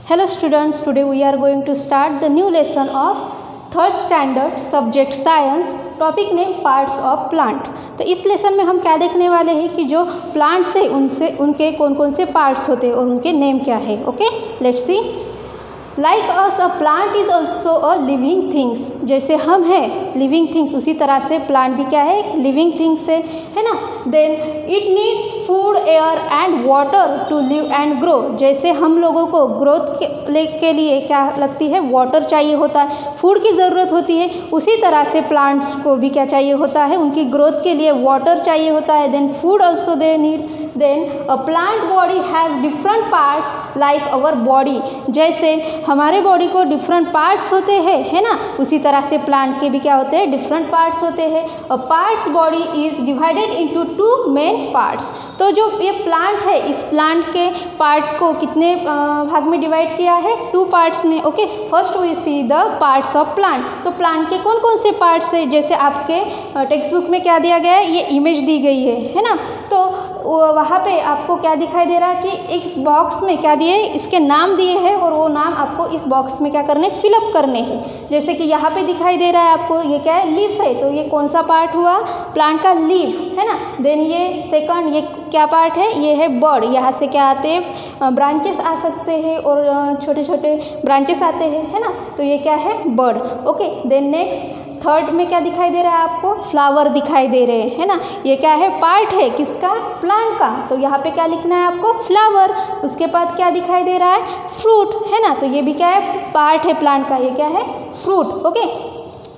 Hello students, today we are going to start the new lesson of third standard subject science, topic name parts of plant. तो इस lesson में हम क्या देखने वाले हैं कि जो प्लांट्स है उनके कौन कौन से पार्ट्स होते हैं और उनके नेम क्या है। Okay, let's see. Like us a plant is also a living things, जैसे हम हैं लिविंग थिंग्स उसी तरह से प्लांट भी क्या है, लिविंग थिंग्स है ना। Then it needs food, air and water to live and grow, जैसे हम लोगों को ग्रोथ के लिए क्या लगती है, वाटर चाहिए होता है, फूड की ज़रूरत होती है, उसी तरह से प्लांट्स को भी क्या चाहिए होता है, उनकी ग्रोथ के लिए वाटर चाहिए होता है। Then food also they need. Then a plant body has different parts like our body, जैसे हमारे बॉडी को डिफरेंट पार्ट्स होते हैं, है ना, उसी तरह से प्लांट के भी क्या होते हैं, डिफरेंट पार्ट्स होते हैं। A parts body is divided into two main parts. तो जो ये प्लांट है, इस प्लांट के पार्ट को कितने भाग में डिवाइड किया है, टू पार्ट्स में। Okay, first we see the parts of plant. तो प्लांट के कौन कौन से पार्ट्स है, जैसे आपके टेक्स्ट बुक में क्या दिया गया है, ये इमेज दी गई है ना। तो वहाँ पे आपको क्या दिखाई दे रहा है कि एक बॉक्स में क्या दिए, इसके नाम दिए हैं और वो नाम आपको इस बॉक्स में क्या करने, फिलअप करने हैं। जैसे कि यहाँ पे दिखाई दे रहा है आपको, ये क्या है, लीफ है, तो ये कौन सा पार्ट हुआ, प्लांट का लीफ, है ना। देन ये सेकंड, ये क्या पार्ट है, ये है बर्ड, यहाँ से क्या आते हैं, ब्रांचेस आ सकते हैं और छोटे छोटे ब्रांचेस आते हैं, है ना, तो ये क्या है, bird. Okay, then next third में क्या दिखाई दे रहा है आपको, फ्लावर दिखाई दे रहे हैं, है ना, ये क्या है, पार्ट है किसका, प्लांट का, तो यहाँ पे क्या लिखना है आपको, फ्लावर। उसके बाद क्या दिखाई दे रहा है, फ्रूट, है ना, तो ये भी क्या है, पार्ट है प्लांट का, ये क्या है, फ्रूट। ओके,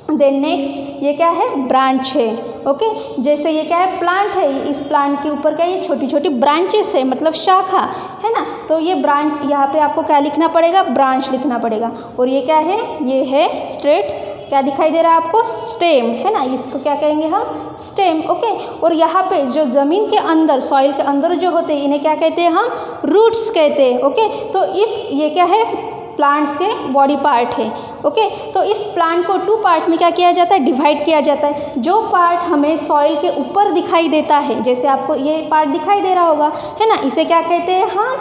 देन नेक्स्ट ये क्या है, ब्रांच है। ओके, जैसे ये क्या है, प्लांट है, इस प्लांट के ऊपर क्या है, ये छोटी छोटी ब्रांचेस है, मतलब शाखा, है ना, तो ये ब्रांच, यहाँ पे आपको क्या लिखना पड़ेगा, ब्रांच लिखना पड़ेगा। और ये क्या है, ये है स्ट्रेट, क्या दिखाई दे रहा है आपको, स्टेम, है ना, इसको क्या कहेंगे हम, स्टेम। ओके, और यहाँ पे जो ज़मीन के अंदर, सॉइल के अंदर जो होते हैं, इन्हें क्या कहते हैं हम, रूट्स कहते हैं। ओके, तो ये क्या है, प्लांट्स के बॉडी पार्ट है। ओके, तो इस प्लांट को टू पार्ट में क्या किया जाता है, डिवाइड किया जाता है। जो पार्ट हमें सॉइल के ऊपर दिखाई देता है, जैसे आपको ये पार्ट दिखाई दे रहा होगा, है ना, इसे क्या कहते हैं हम,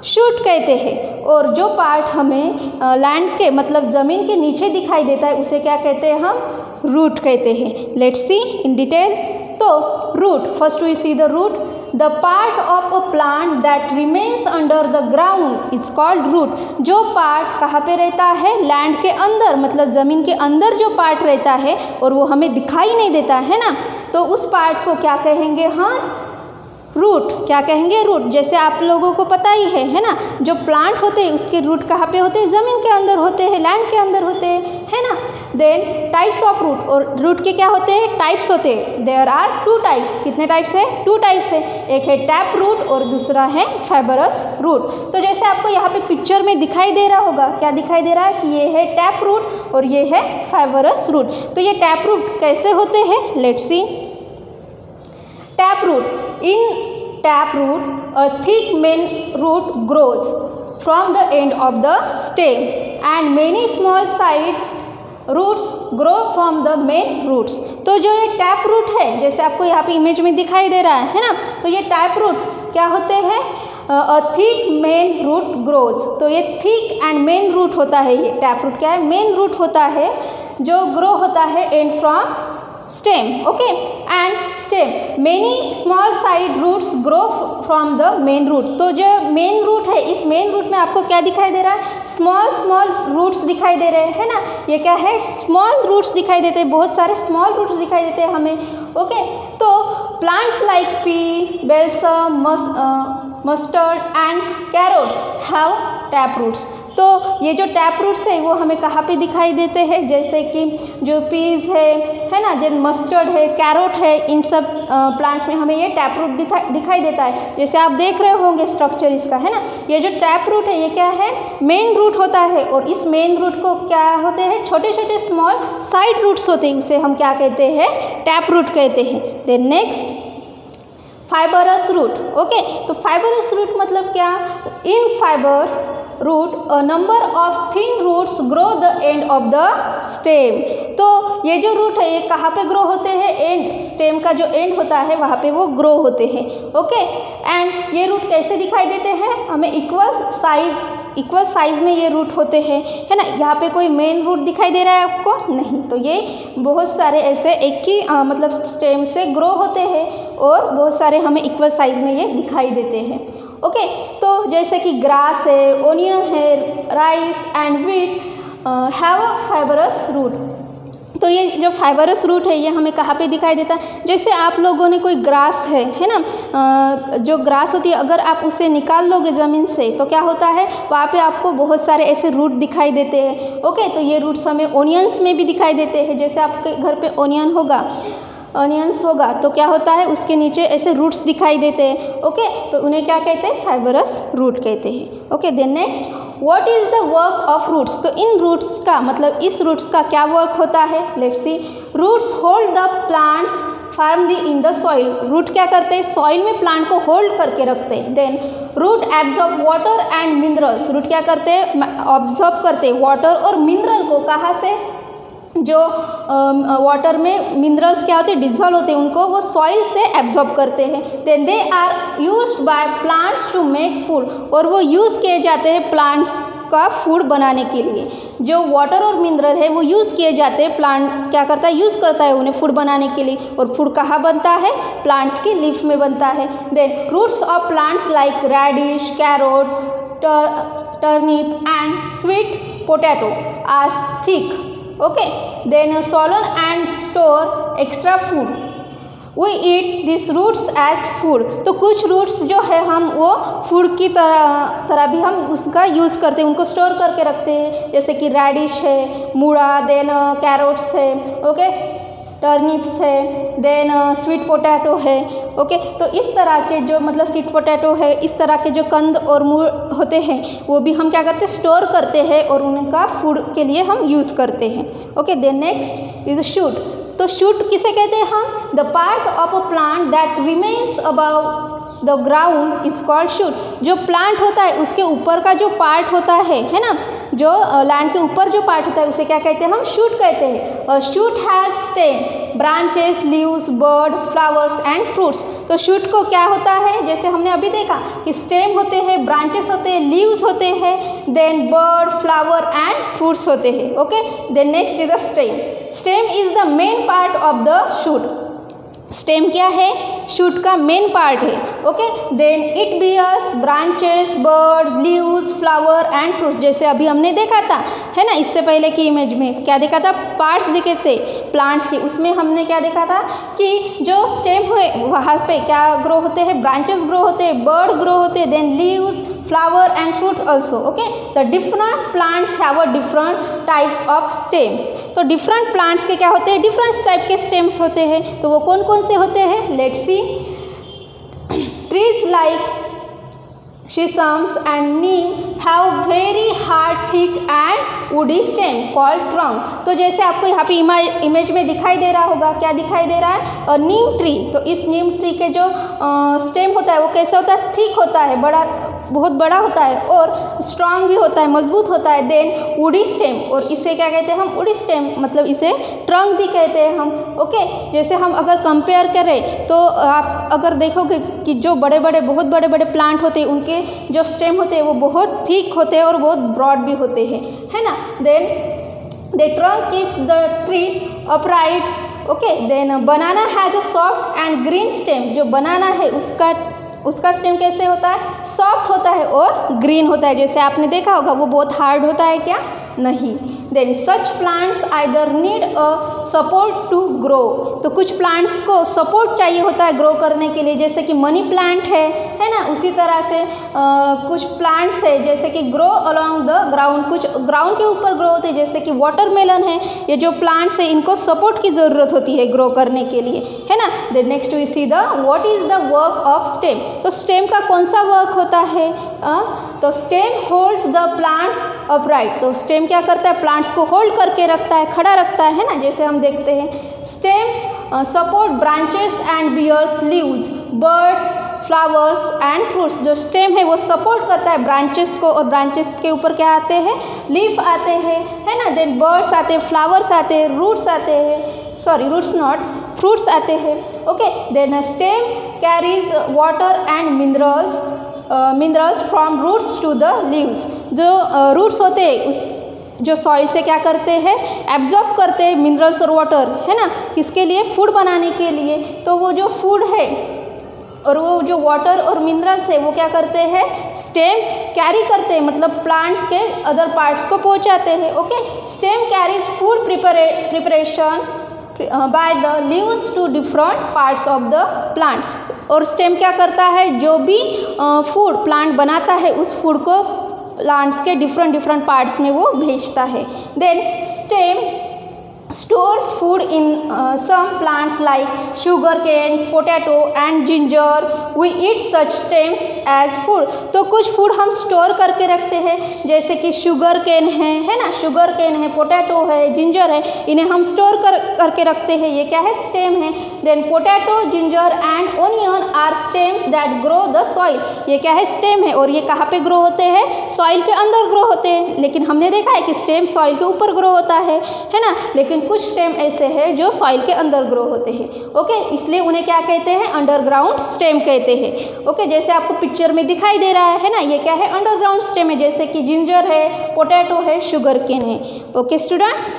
शूट कहते हैं। और जो पार्ट हमें लैंड के मतलब ज़मीन के नीचे दिखाई देता है, उसे क्या कहते हैं हम, रूट कहते हैं। Let's see in detail. तो root, first we see the root. The part of a plant that remains under the ground is called root. जो पार्ट कहाँ पे रहता है, लैंड के अंदर, मतलब ज़मीन के अंदर जो पार्ट रहता है और वो हमें दिखाई नहीं देता है ना, तो उस पार्ट को क्या कहेंगे हम, रूट। क्या कहेंगे, रूट। जैसे आप लोगों को पता ही है ना, जो प्लांट होते हैं उसके रूट कहाँ पे होते हैं, ज़मीन के अंदर होते हैं, लैंड के अंदर होते हैं, है ना। देन टाइप्स ऑफ रूट, और रूट के क्या होते हैं, टाइप्स होते हैं। देयर आर टू टाइप्स, कितने टाइप्स है, टू टाइप्स है, एक है टैप रूट और दूसरा है फाइबरस रूट। तो जैसे आपको यहाँ पे पिक्चर में दिखाई दे रहा होगा, क्या दिखाई दे रहा है कि ये है टैप रूट और ये है फाइबरस रूट। तो ये टैप रूट कैसे होते हैं, let's see. Tap root, in tap root a thick main root grows from the end of the stem and many small side roots grow from the main roots। तो जो ये tap root है, जैसे आपको यहाँ पे इमेज में दिखाई दे रहा है ना, तो ये टैप रूट क्या होते हैं, a thick main root grows. तो ये थिक एंड मेन रूट होता है, ये टैप रूट क्या है, मेन रूट होता है जो ग्रो होता है and from stem। okay, and stem many small side roots grow from the main root। तो जो मेन रूट है, इस मेन रूट में आपको क्या दिखाई दे रहा है, स्मॉल स्मॉल रूट्स दिखाई दे रहे हैं, है ना, ये क्या है, स्मॉल रूट्स दिखाई देते हैं, बहुत सारे स्मॉल रूट्स दिखाई देते हैं हमें। ओके, तो plants like pea, balsam, mustard and carrots have tap roots. तो ये जो टैप रूट्स है वो हमें कहाँ पे दिखाई देते हैं, जैसे कि जो पीज है ना, जो मस्टर्ड है, कैरोट है, इन सब प्लांट्स में हमें ये टैप रूट दिखाई देता है। जैसे आप देख रहे होंगे स्ट्रक्चर इसका, है ना, ये जो टैप रूट है ये क्या है, मेन रूट होता है, और इस मेन रूट को क्या होते हैं, छोटे छोटे स्मॉल साइड रूट्स होते हैं, उसे हम क्या कहते हैं, टैप रूट कहते हैं। Then next fibrous root. Okay, तो फाइबरस रूट मतलब क्या, in fibres root, a number of thin roots grow the end of the stem. तो ये जो रूट है ये कहाँ पे ग्रो होते हैं? एंड, स्टेम का जो एंड होता है वहाँ पे वो ग्रो होते हैं. ओके, एंड ये रूट कैसे दिखाई देते हैं? हमें इक्वल साइज में ये रूट होते हैं, है ना. यहाँ पे कोई मेन रूट दिखाई दे रहा है आपको? नहीं. तो ये बहुत सारे ऐसे एक ही मतलब स्टेम से ग्रो होते हैं और बहुत सारे हमें इक्वल साइज में ये दिखाई देते हैं. ओके, तो जैसे कि ग्रास है, ओनियन है, rice and wheat have a fibrous root. तो ये जो फाइबरस रूट है ये हमें कहाँ पे दिखाई देता है? जैसे आप लोगों ने कोई ग्रास है ना, जो ग्रास होती है अगर आप उसे निकाल लोगे ज़मीन से तो क्या होता है? वहाँ पे आपको बहुत सारे ऐसे रूट दिखाई देते हैं. ओके, तो ये रूट्स हमें ओनियंस में भी दिखाई देते हैं. जैसे आपके घर पे ऑनियंस होगा तो क्या होता है? उसके नीचे ऐसे रूट्स दिखाई देते हैं. ओके, तो उन्हें क्या कहते हैं? फाइबरस रूट कहते हैं. Okay, then next, what is the work of roots? तो इन रूट्स का मतलब इस रूट्स का क्या वर्क होता है? Let's see. Roots hold the plants firmly in the soil. Root क्या करते हैं? सॉइल में प्लांट को होल्ड करके रखते हैं. Then root absorb water and minerals. Root क्या करते हैं? ऑब्जॉर्ब करते हैं वाटर और मिनरल को. कहाँ से? जो वाटर में मिनरल्स क्या होते हैं? डिजॉल्व होते हैं, उनको वो सॉइल से एब्जॉर्ब करते हैं. Then they are used by plants to make food. और वो यूज़ किए जाते हैं प्लांट्स का फूड बनाने के लिए. जो वाटर और मिनरल है वो यूज़ किए जाते हैं. प्लांट क्या करता है? यूज़ करता है उन्हें फूड बनाने के लिए. और फूड कहाँ बनता है? प्लांट्स के लीफ में बनता है. Then roots of plants like radish, carrot, turnip and sweet potato are thick. Okay, then swallow and store extra food. We eat these roots as food. तो कुछ रूट्स जो है हम वो फूड की तरह भी हम उसका यूज़ करते हैं, उनको स्टोर करके रखते हैं. जैसे कि रेडिश है, मूड़ा, देन कैरोट्स है, ओके, टर्निप्स है, देन स्वीट पोटैटो है. ओके, तो इस तरह के जो मतलब स्वीट पोटैटो है, इस तरह के जो कंद और मूल होते हैं वो भी हम क्या करते हैं? स्टोर करते हैं और उनका फूड के लिए हम यूज़ करते हैं. Okay, then next is shoot. तो शूट किसे कहते हैं हम? The part of a plant that remains above the ground is called shoot. जो प्लांट होता है उसके ऊपर का जो पार्ट होता है ना, जो लैंड के ऊपर जो पार्ट होता है उसे क्या कहते हैं? हम शूट कहते हैं. और shoot has stem, branches, leaves, bird, flowers and fruits. तो शूट को क्या होता है? जैसे हमने अभी देखा कि स्टेम होते हैं, ब्रांचेस होते हैं, लीव्स होते हैं, then bird, flower and fruits होते हैं. Okay, then next is the stem. Stem is the main part of the shoot. Stem क्या है? शूट का मेन पार्ट है. Okay, then it bears branches, bird, leaves, flower and fruits. जैसे अभी हमने देखा था, है ना, इससे पहले की इमेज में क्या देखा था? पार्ट्स दिखे थे प्लांट्स के. उसमें हमने क्या देखा था कि जो स्टेम हुए वहाँ पे क्या ग्रो होते हैं? ब्रांचेस ग्रो होते हैं, बर्ड ग्रो होते हैं, then leaves, flower and fruits also. Okay, the different plants have a different types of stems. तो different plants के क्या होते हैं? different type के stems होते हैं. तो वो कौन कौन से होते हैं? Let's see. Trees like sesame and neem have very hard, thick and woody stem called trunk. तो जैसे आपको यहाँ पे इमेज में दिखाई दे रहा होगा, क्या दिखाई दे रहा है? नीम ट्री. तो इस नीम ट्री के जो स्टेम होता है वो कैसे होता है? थिक होता है, बहुत बड़ा होता है और स्ट्रांग भी होता है, मजबूत होता है. देन वुडी स्टेम, और इसे क्या कहते हैं हम? वुडी स्टेम, मतलब इसे ट्रंक भी कहते हैं हम. ओके, जैसे हम अगर कंपेयर करें तो आप अगर देखोगे कि जो बहुत बड़े बड़े प्लांट होते हैं उनके जो स्टेम होते हैं वो बहुत थिक होते हैं और बहुत ब्रॉड भी होते हैं, है ना. Then the trunk keeps the tree upright. Okay, then banana has a soft and green stem. जो बनाना है उसका स्टेम कैसे होता है? सॉफ्ट होता है और ग्रीन होता है. जैसे आपने देखा होगा वो बहुत हार्ड होता है क्या? नहीं. Then such plants either need a support to grow. तो कुछ प्लांट्स को सपोर्ट चाहिए होता है ग्रो करने के लिए, जैसे कि मनी प्लांट है ना. उसी तरह से कुछ प्लांट्स है जैसे कि ग्रो अलोंग द ग्राउंड, कुछ ग्राउंड के ऊपर ग्रो होते हैं जैसे कि वाटरमेलन है. ये जो प्लांट्स है इनको सपोर्ट की ज़रूरत होती है ग्रो करने के लिए, है ना. Then next we see the what is the work of stem. तो स्टेम का कौन सा वर्क होता है? तो stem holds the plants upright. तो स्टेम क्या करता है? प्लांट्स को होल्ड करके रखता है, खड़ा रखता है ना. जैसे हम देखते हैं stem support branches and bears leaves, birds, flowers and fruits. जो स्टेम है वो सपोर्ट करता है ब्रांचेस को, और ब्रांचेस के ऊपर क्या आते हैं, लीफ आते हैं, है ना। देन बर्ड्स आते हैं, फ्लावर्स आते हैं, रूट्स आते हैं, सॉरी रूट्स नॉट, फ्रूट्स आते हैं। Okay, then stem carries water and minerals from roots to the leaves. जो रूट्स होते हैं उस जो सॉइल से क्या करते हैं, एब्जॉर्ब करते हैं मिनरल्स और वाटर, है ना, किसके लिए, फूड बनाने के लिए। तो वो जो फूड है और वो जो वाटर और मिनरल्स है वो क्या करते हैं, स्टेम कैरी करते हैं, मतलब प्लांट्स के अदर पार्ट्स को पहुंचाते हैं। Okay, stem carries food preparation by the leaves to different parts of the plant. और स्टेम क्या करता है, जो भी फूड प्लांट बनाता है उस फूड को प्लांट्स के डिफरेंट पार्ट्स में वो भेजता है। Then stem stores food in some plants like sugar canes, potato and ginger. We eat such stems as food. तो कुछ फूड हम स्टोर करके रखते हैं, जैसे कि शुगर केन है ना, शुगर केन है, पोटैटो है, जिंजर है, इन्हें हम स्टोर करके रखते हैं, ये क्या है, स्टेम है। Then potato, ginger and onion are stems that grow the soil. ये क्या है, स्टेम है, और ये कहाँ पे ग्रो होते हैं, सॉइल के अंदर ग्रो होते हैं। लेकिन हमने देखा है कि स्टेम सॉइल के ऊपर ग्रो होता है ना, लेकिन कुछ स्टेम ऐसे हैं जो सॉइल के अंदर ग्रो होते हैं। ओके, इसलिए उन्हें क्या कहते हैं, अंडरग्राउंड स्टेम कहते हैं। ओके, जैसे आपको पिक्चर में दिखाई दे रहा है ना, ये क्या है, अंडरग्राउंड स्टेम है, जैसे कि जिंजर है, पोटैटो है, शुगर केन है। ओके स्टूडेंट्स,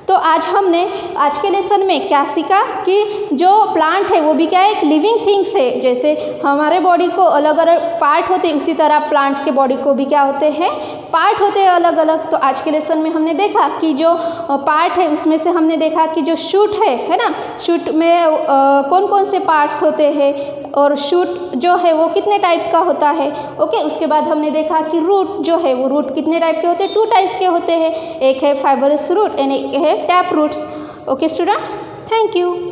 तो आज हमने आज के लेसन में क्या सीखा कि जो प्लांट है वो भी क्या है, एक लिविंग थिंग्स है। जैसे हमारे बॉडी को अलग अलग पार्ट होते हैं, उसी तरह प्लांट्स के बॉडी को भी क्या होते हैं, पार्ट होते हैं अलग अलग। तो आज के लेसन में हमने देखा कि जो पार्ट है उसमें से हमने देखा कि जो शूट है ना, शूट में कौन कौन से पार्ट्स होते हैं, और शूट जो है वो कितने टाइप का होता है। ओके, उसके बाद हमने देखा कि रूट जो है वो रूट कितने टाइप के होते हैं, 2 टाइप्स के होते हैं, एक है फाइबरस रूट एंड एक है tap roots. Okay students, thank you.